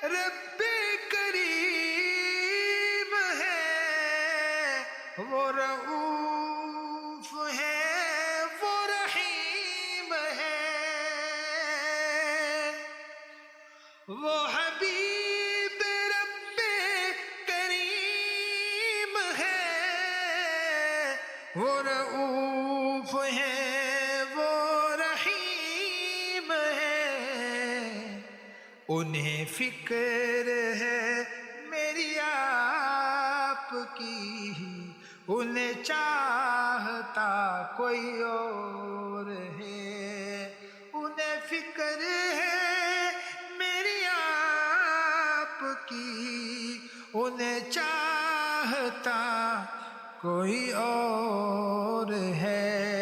رب کریم ہے، وہ رؤوف ہے، وہ رحیم ہے، وہ حبیب رب کریم ہے، وہ رؤوف ہے، وہ رحیم ہے۔ انہیں فکر ہے میری آپ کی، انہیں چاہتا کوئی اور ہے۔ انہیں فکر ہے میری آپ کی، انہیں چاہتا کوئی اور ہے۔